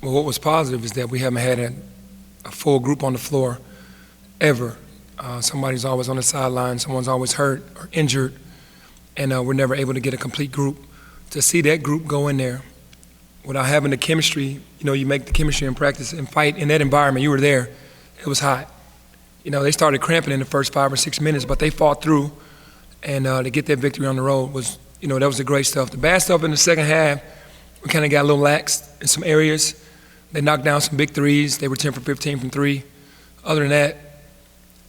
Well, what was positive is that we haven't had a full group on the floor ever. Somebody's always on the sideline, someone's always hurt or injured, and we're never able to get a complete group. To see that group go in there without having the chemistry, you make the chemistry in practice and fight in that environment. You were there. It was hot. They started cramping in the first 5 or 6 minutes, but they fought through, and to get that victory on the road was, that was the great stuff. The bad stuff in the second half, we kind of got a little lax in some areas. They knocked down some big threes. They were 10 for 15 from three. Other than that,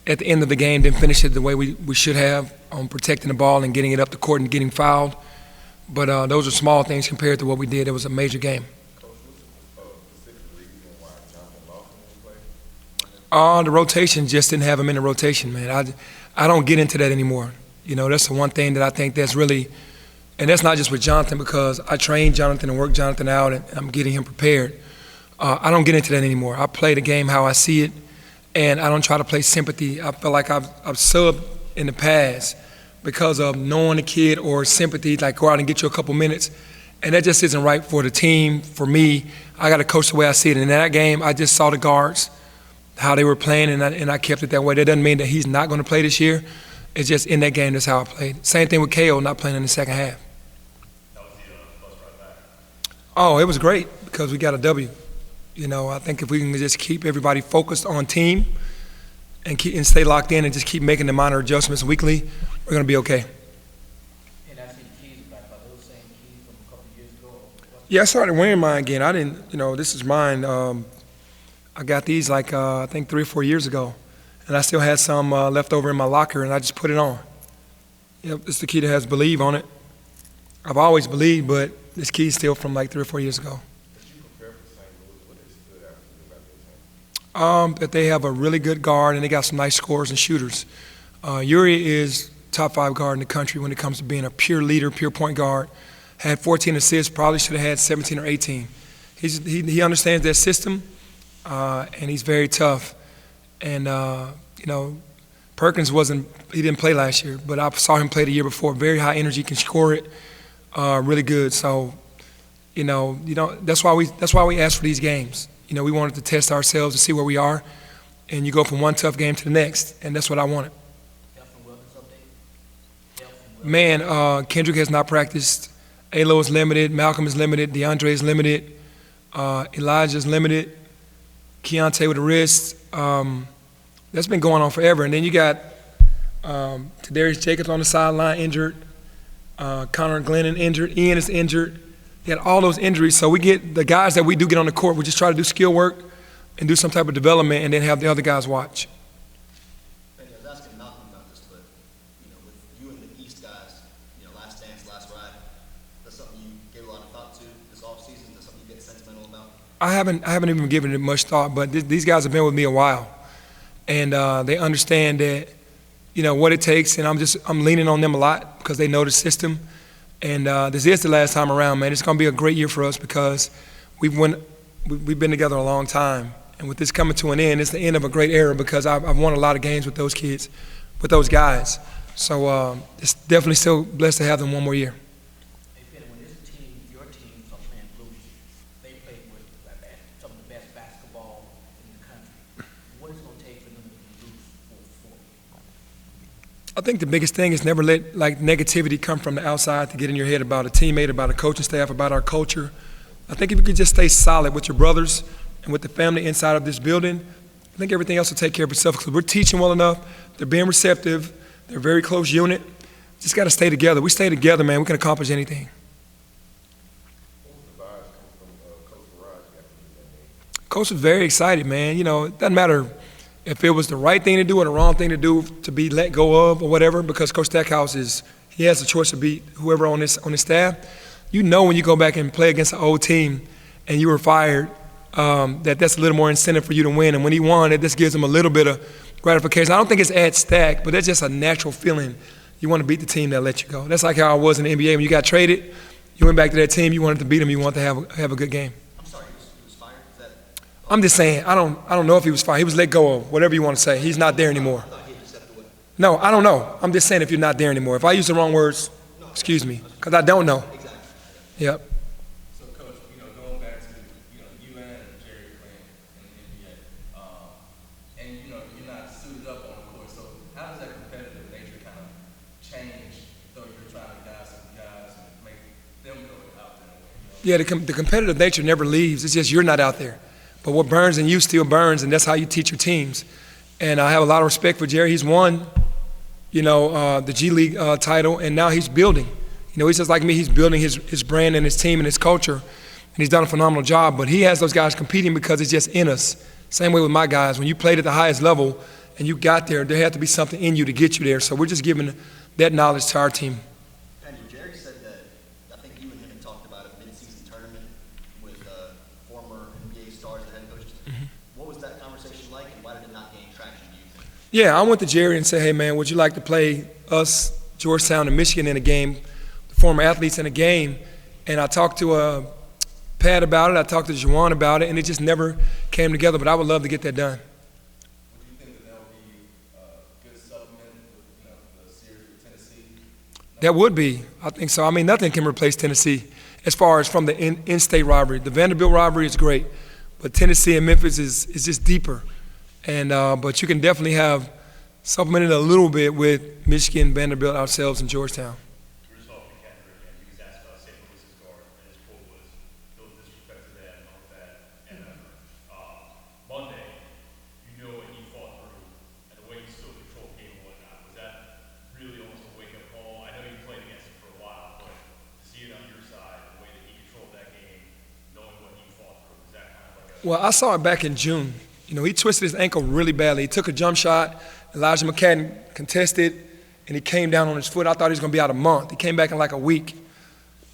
at the end of the game, didn't finish it the way we should have on protecting the ball and getting it up the court and getting fouled. But those are small things compared to what we did. It was a major game. The rotation just didn't have him in the rotation, man. I don't get into that anymore. That's the one thing that I think that's really, and that's not just with Jonathan, because I trained Jonathan and worked Jonathan out and I'm getting him prepared. I don't get into that anymore. I play the game how I see it, and I don't try to play sympathy. I feel like I've subbed in the past because of knowing the kid or sympathy, like go out and get you a couple minutes. And that just isn't right for the team, for me. I got to coach the way I see it. And in that game, I just saw the guards, how they were playing, and I kept it that way. That doesn't mean that he's not going to play this year. It's just in that game, that's how I played. Same thing with KO not playing in the second half. That was the bus ride back. Oh, it was great because we got a W. I think if we can just keep everybody focused on team and stay locked in and just keep making the minor adjustments weekly, we're going to be okay. And I see keys back. Are those same keys from a couple years ago? Yeah, I started wearing mine again. I didn't, this is mine. I got these I think 3 or 4 years ago. And I still had some left over in my locker, and I just put it on. Yep, it's the key that has Believe on it. I've always believed, but this key is still from like 3 or 4 years ago. That they have a really good guard and they got some nice scorers and shooters. Yuri is top 5 guard in the country when it comes to being a pure leader, pure point guard. Had 14 assists, probably should have had 17 or 18. He understands that system, and he's very tough. And Perkins he didn't play last year, but I saw him play the year before. Very high energy, can score it, really good. So, that's why we asked for these games. We wanted to test ourselves to see where we are, and you go from one tough game to the next, and that's what I wanted. Man, Kendrick has not practiced. Alo is limited. Malcolm is limited. DeAndre is limited. Elijah is limited. Keontae with a wrist. That's been going on forever. And then you got Tadarius Jacobs on the sideline injured. Connor Glennon injured. Ian is injured. They had all those injuries. So we get the guys that we do get on the court, we just try to do skill work and do some type of development and then have the other guys watch. I was asking Malcolm about this, but with you and the East guys, last dance, last ride, that's something you gave a lot of thought to this offseason? Is that something you get sentimental about? I haven't even given it much thought, but these guys have been with me a while, and they understand that what it takes, and I'm leaning on them a lot because they know the system. And this is the last time around, man. It's going to be a great year for us because we've been together a long time. And with this coming to an end, it's the end of a great era because I've won a lot of games with those kids, with those guys. So it's definitely still blessed to have them one more year. Hey, Peter, when this team, your team, are playing Blues, they played with some of the best basketball in the country. What is it going to take for them to lose 4-4? I think the biggest thing is never let negativity come from the outside to get in your head about a teammate, about a coaching staff, about our culture. I think if you could just stay solid with your brothers and with the family inside of this building, I think everything else will take care of itself because we're teaching well enough. They're being receptive. They're a very close unit. Just got to stay together. We stay together, man. We can accomplish anything. Coach was very excited, man. It doesn't matter if it was the right thing to do or the wrong thing to do to be let go of or whatever, because Coach Stackhouse he has the choice to beat whoever on his staff. When you go back and play against an old team and you were fired, that's a little more incentive for you to win. And when he won, it just gives him a little bit of gratification. I don't think it's at stack, but that's just a natural feeling. You want to beat the team that let you go. That's like how I was in the NBA. When you got traded, you went back to that team, you wanted to beat them, you wanted to have a good game. I'm just saying, I don't know if he was fired. He was let go of, whatever you want to say. He's not there anymore. No, I don't know. I'm just saying if you're not there anymore. If I use the wrong words, excuse me, because I don't know. Yep. So, Coach, going back to you and Yeah, the competitive nature never leaves. It's just you're not out there. But what burns in you still burns, and that's how you teach your teams. And I have a lot of respect for Jerry. He's won, the G League title, and now he's building. He's just like me. He's building his brand and his team and his culture, and he's done a phenomenal job. But he has those guys competing because it's just in us. Same way with my guys. When you played at the highest level and you got there had to be something in you to get you there. So we're just giving that knowledge to our team. Penny, Jerry said that, I think you and him had talked about a mid-season tournament with former NBA stars and head coaches. Mm-hmm. What was that conversation like, and why did it not gain traction, do you think? Yeah, I went to Jerry and said, hey, man, would you like to play us, Georgetown and Michigan in a game, the former athletes in a game? And I talked to Pat about it. I talked to Juwan about it, and it just never came together. But I would love to get that done. Would you think that would be a good supplement with the series with Tennessee? That would be. I think so. I mean, nothing can replace Tennessee as far as from the in-state rivalry. The Vanderbilt rivalry is great, but Tennessee and Memphis is just deeper. And but you can definitely have supplemented a little bit with Michigan, Vanderbilt, ourselves, and Georgetown. We're just off the calendar again. He was asked about St. Louis's guard, and his quote was, "No disrespect to them, all that, and Monday, you know what he fought through, and the way he still controlled the game and whatnot. Was that really almost a wake-up call? I know you played against him for a while, but to see it on your side, the way that he controlled that game, knowing what he fought through, was that kind of like a..." Well, I saw it back in June. He twisted his ankle really badly. He took a jump shot. Elijah McCadden contested, and he came down on his foot. I thought he was going to be out a month. He came back in like a week.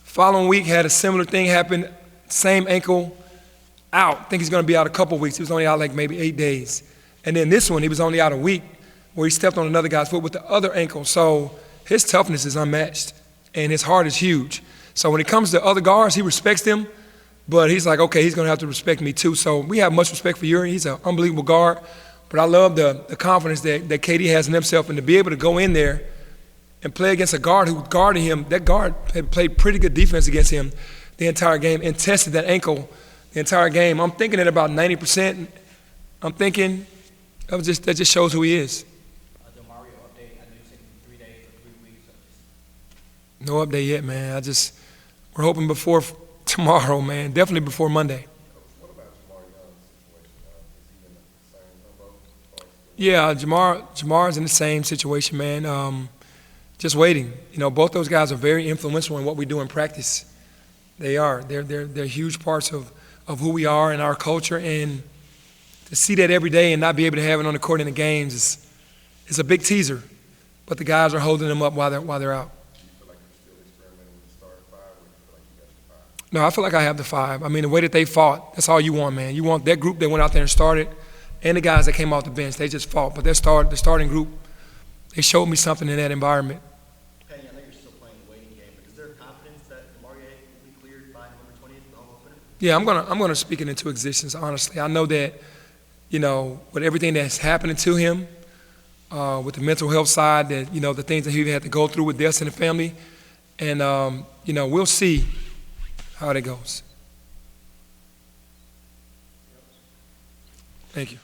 Following week, had a similar thing happen. Same ankle, out. I think he's going to be out a couple weeks. He was only out like maybe 8 days. And then this one, he was only out a week, where he stepped on another guy's foot with the other ankle. So his toughness is unmatched, and his heart is huge. So when it comes to other guards, he respects them. But he's like, okay, he's going to have to respect me too. So we have much respect for Yuri. He's an unbelievable guard. But I love the confidence that KD has in himself, and to be able to go in there and play against a guard who guarded him. That guard had played pretty good defense against him the entire game and tested that ankle the entire game. I'm thinking at about 90%. I'm thinking that just shows who he is. The Mario update, I know you said 3 days or 3 weeks. No update yet, man. We're hoping before tomorrow, man. Definitely before Monday. What about Jamar Young's situation? Is he in the same boat? Yeah, Jamar's in the same situation, man. Just waiting. Both those guys are very influential in what we do in practice. They are. They're huge parts of who we are and our culture. And to see that every day and not be able to have it on the court in the games is a big teaser. But the guys are holding them up while they're out. Do you feel like you're still experimenting with the starting five, or do you feel like you got the five? No, I feel like I have the five. I mean, the way that they fought, that's all you want, man. You want that group that went out there and started, and the guys that came off the bench. They just fought. But the starting group, they showed me something in that environment. Penny, I know you're still playing the waiting game, but is there confidence that Mario will be cleared by November 20th, the home opener? Yeah, I'm gonna speak it into existence, honestly. I know that, with everything that's happening to him, with the mental health side, that, the things that he had to go through with deaths in the family, and, we'll see how that goes. Thank you.